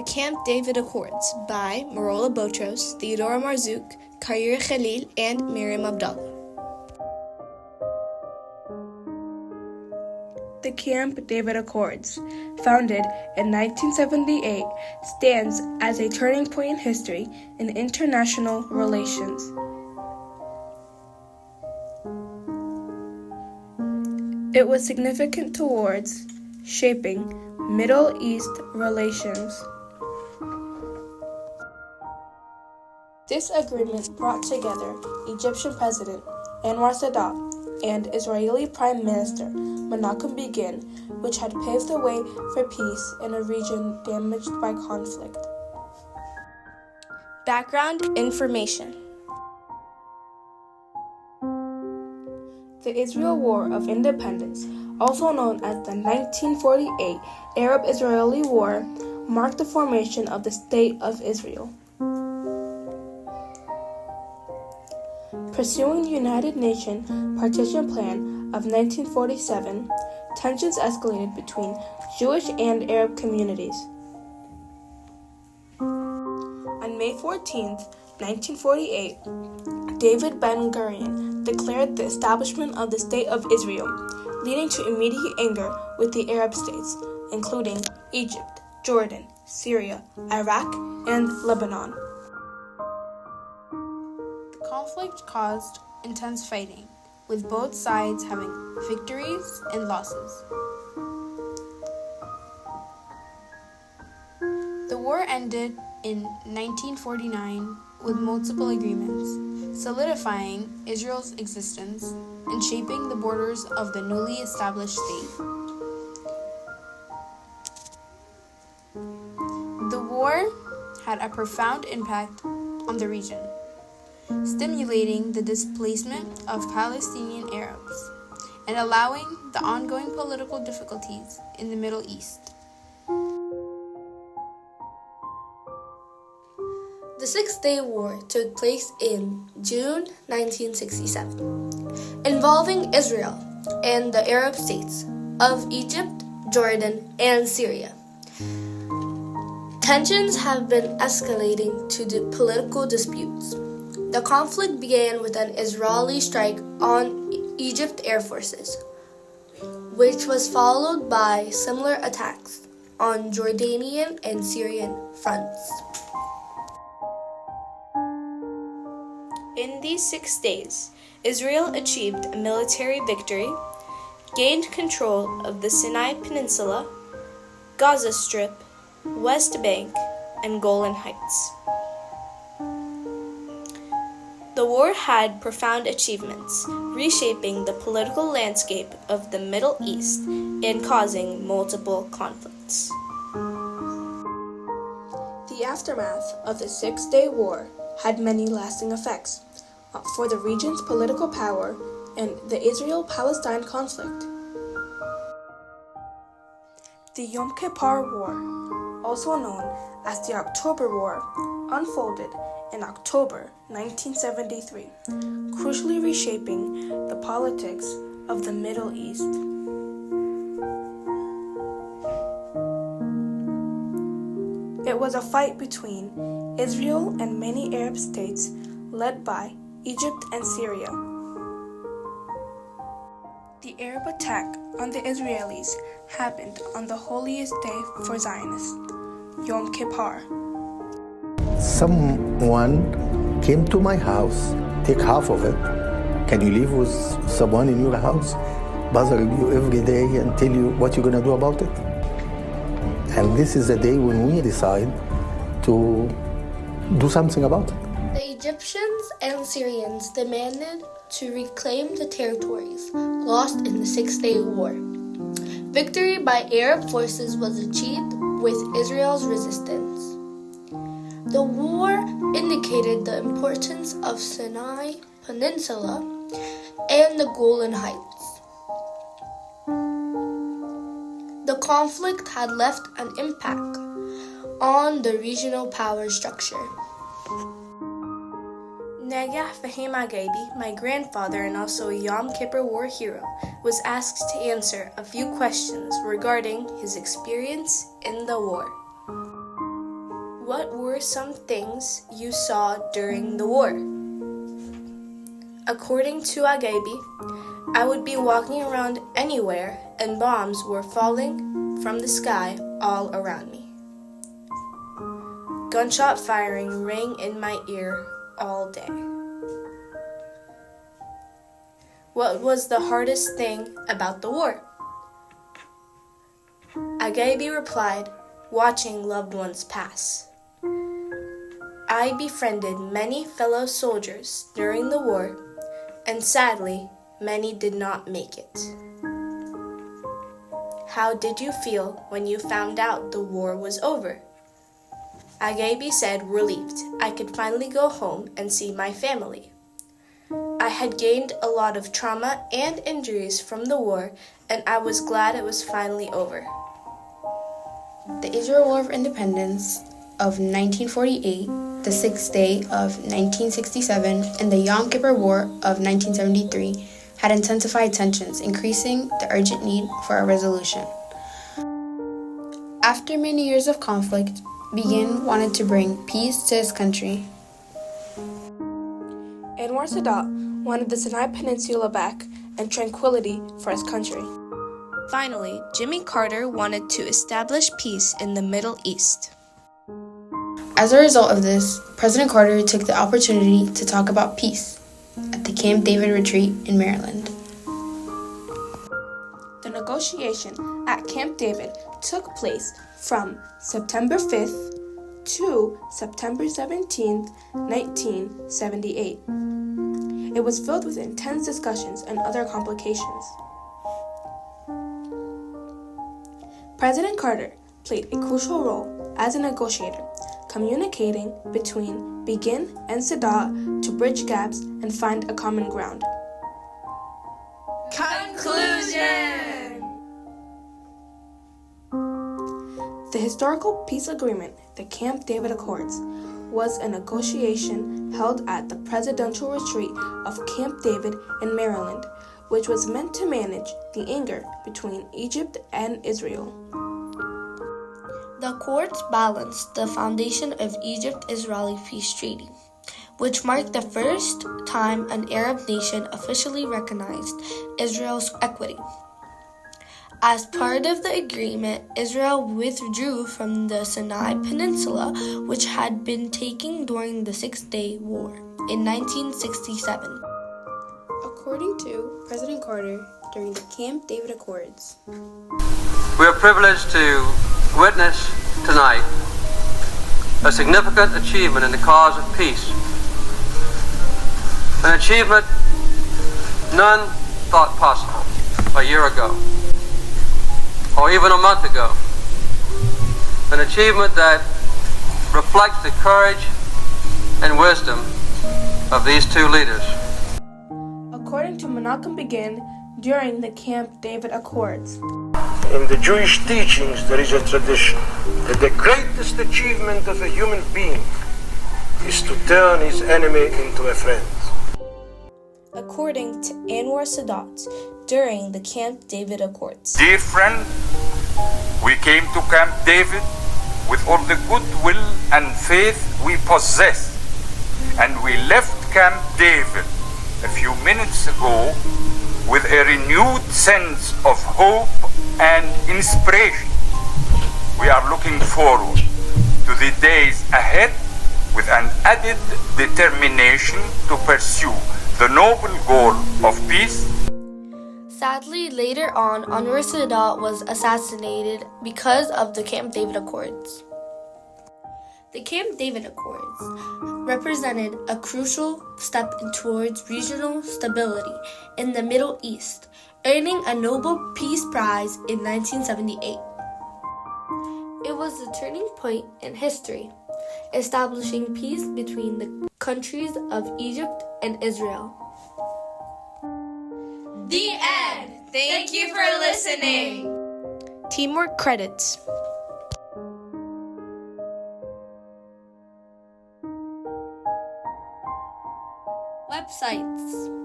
The Camp David Accords by Marola Botros, Theodora Marzouk, Kaira Khalil, and Miriam Abdallah. The Camp David Accords, founded in 1978, stands as a turning point in history in international relations. It was significant towards shaping Middle East relations. This agreement brought together Egyptian President Anwar Sadat and Israeli Prime Minister Menachem Begin, which had paved the way for peace in a region damaged by conflict. Background information. The Israel War of Independence, also known as the 1948 Arab-Israeli War, marked the formation of the State of Israel. Pursuing the United Nations Partition Plan of 1947, tensions escalated between Jewish and Arab communities. On May 14, 1948, David Ben-Gurion declared the establishment of the State of Israel, leading to immediate anger with the Arab states, including Egypt, Jordan, Syria, Iraq, and Lebanon. The conflict caused intense fighting, with both sides having victories and losses. The war ended in 1949 with multiple agreements, solidifying Israel's existence and shaping the borders of the newly established state. The war had a profound impact on the region, stimulating the displacement of Palestinian Arabs and allowing the ongoing political difficulties in the Middle East. The Six-Day War took place in June 1967, involving Israel and the Arab states of Egypt, Jordan, and Syria. Tensions have been escalating to political disputes. The conflict began with an Israeli strike on Egypt Air Forces, which was followed by similar attacks on Jordanian and Syrian fronts. In these 6 days, Israel achieved a military victory, gained control of the Sinai Peninsula, Gaza Strip, West Bank, and Golan Heights. The war had profound achievements, reshaping the political landscape of the Middle East and causing multiple conflicts. The aftermath of the Six-Day War had many lasting effects for the region's political power and the Israel-Palestine conflict. The Yom Kippur War, also known as the October War, unfolded in October 1973, crucially reshaping the politics of the Middle East. It was a fight between Israel and many Arab states led by Egypt and Syria. The Arab attack on the Israelis happened on the holiest day for Zionists, Yom Kippur. Someone came to my house, take half of it. Can you live with someone in your house, bother you every day and tell you what you're going to do about it? And this is the day when we decide to do something about it. The Egyptians and Syrians demanded to reclaim the territories lost in the Six-Day War. Victory by Arab forces was achieved with Israel's resistance. The war indicated the importance of Sinai Peninsula and the Golan Heights. The conflict had left an impact on the regional power structure. Nagah Fahim Agaibi, my grandfather and also a Yom Kippur War hero, was asked to answer a few questions regarding his experience in the war. What were some things you saw during the war? According to Agabi, I would be walking around anywhere and bombs were falling from the sky all around me. Gunshot firing rang in my ear all day. What was the hardest thing about the war? Agabi replied, watching loved ones pass. I befriended many fellow soldiers during the war, and sadly, many did not make it. How did you feel when you found out the war was over? Agabi said, relieved. I could finally go home and see my family. I had gained a lot of trauma and injuries from the war, and I was glad it was finally over. The Israel War of Independence of 1948, the Sixth Day of 1967, and the Yom Kippur War of 1973 had intensified tensions, increasing the urgent need for a resolution. After many years of conflict, Begin wanted to bring peace to his country. Anwar Sadat wanted the Sinai Peninsula back and tranquility for his country. Finally, Jimmy Carter wanted to establish peace in the Middle East. As a result of this, President Carter took the opportunity to talk about peace at the Camp David retreat in Maryland. The negotiation at Camp David took place from September 5th to September 17th, 1978. It was filled with intense discussions and other complications. President Carter played a crucial role as a negotiator, communicating between Begin and Sadat to bridge gaps and find a common ground. Conclusion! The historical peace agreement, the Camp David Accords, was a negotiation held at the presidential retreat of Camp David in Maryland, which was meant to manage the anger between Egypt and Israel. The Accords balanced the foundation of Egypt-Israeli peace treaty, which marked the first time an Arab nation officially recognized Israel's equity. As part of the agreement, Israel withdrew from the Sinai Peninsula, which had been taken during the Six-Day War in 1967. According to President Carter, during the Camp David Accords, we are privileged to witness tonight a significant achievement in the cause of peace, an achievement none thought possible a year ago, or even a month ago, an achievement that reflects the courage and wisdom of these two leaders. According to Menachem Begin, during the Camp David Accords, in the Jewish teachings, there is a tradition that the greatest achievement of a human being is to turn his enemy into a friend. According to Anwar Sadat, during the Camp David Accords, dear friend, we came to Camp David with all the goodwill and faith we possess, and we left Camp David a few minutes ago with a renewed sense of hope and inspiration. We are looking forward to the days ahead with an added determination to pursue the noble goal of peace. Sadly, later on, Anwar Sadat was assassinated because of the Camp David Accords. The Camp David Accords represented a crucial step towards regional stability in the Middle East, earning a Nobel Peace Prize in 1978. It was a turning point in history, establishing peace between the countries of Egypt and Israel. The end. Thank you for listening. Teamwork credits. Websites.